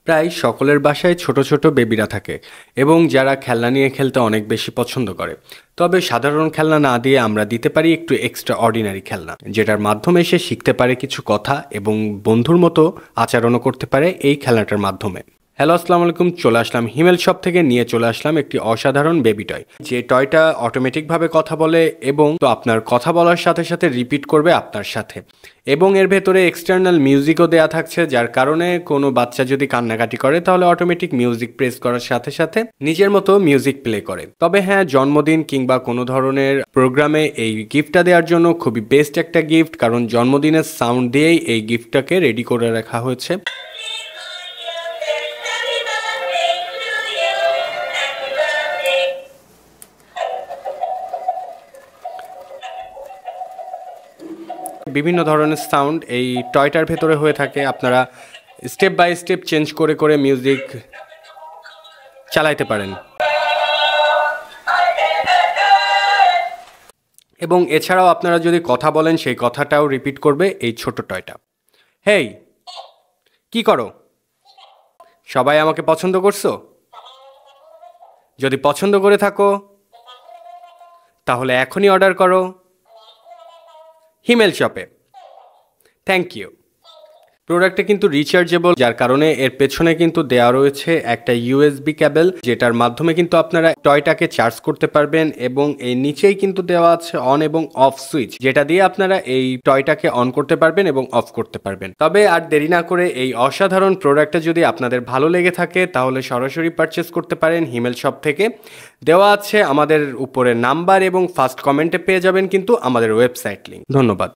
প্রায় সকলের বাসায় ছোট ছোট বেবিরা থাকে এবং যারা খেলনা নিয়ে খেলতে অনেক বেশি পছন্দ করে। তবে সাধারণ খেলনা না দিয়ে আমরা দিতে পারি একটু এক্সট্রা অর্ডিনারি খেলনা, যেটার মাধ্যমে সে শিখতে পারে কিছু কথা এবং বন্ধুর মতো আচরণও করতে পারে এই খেলনাটার মাধ্যমে। হ্যালো, আসসালামু আলাইকুম। চলে আসলাম হিমেল শপ থেকে, নিয়ে চলে আসলাম একটি অসাধারণ বেবি টয়, যে টয়টা অটোমেটিকভাবে কথা বলে এবং তো আপনার কথা বলার সাথে সাথে রিপিট করবে আপনার সাথে, এবং এর ভেতরে এক্সটার্নাল মিউজিকও দেয়া থাকছে, যার কারণে কোনো বাচ্চা যদি কান্নাকাটি করে তাহলে অটোমেটিক মিউজিক প্রেস করার সাথে সাথে নিজের মতো মিউজিক প্লে করে। তবে হ্যাঁ, জন্মদিন কিংবা কোনো ধরনের প্রোগ্রামে এই গিফটটা দেওয়ার জন্য খুবই বেস্ট একটা গিফট, কারণ জন্মদিনের সাউন্ড দিয়েই এই গিফটটাকে রেডি করে রাখা হয়েছে। বিভিন্ন ধরনের সাউন্ড এই টয়টার ভেতরে হয়ে থাকে। আপনারা স্টেপ বাই স্টেপ চেঞ্জ করে করে মিউজিক চালাইতে পারেন, এবং এছাড়াও আপনারা যদি কথা বলেন সেই কথাটাও রিপিট করবে এই ছোট টয়টা। হেই, কি করো? সবাই আমাকে পছন্দ করছো? যদি পছন্দ করে থাকো তাহলে এখনই অর্ডার করো হিমেল শপে। Thank you. প্রোডাক্টটা কিন্তু রিচার্জেবল, যার কারণে এর পেছনে কিন্তু দেওয়া রয়েছে একটা ইউএসবি কেবল, যেটার মাধ্যমে কিন্তু আপনারা টয়টাকে চার্জ করতে পারবেন, এবং এই নিচেই কিন্তু দেওয়া আছে অন এবং অফ সুইচ, যেটা দিয়ে আপনারা এই টয়টাকে অন করতে পারবেন এবং অফ করতে পারবেন। তবে আর দেরি না করে এই অসাধারণ প্রোডাক্টটা যদি আপনাদের ভালো লেগে থাকে তাহলে সরাসরি পারচেস করতে পারেন হিমেল শপ থেকে। দেওয়া আছে আমাদের উপরে নাম্বার, এবং ফার্স্ট কমেন্টে পেয়ে যাবেন কিন্তু আমাদের ওয়েবসাইট লিংক। ধন্যবাদ।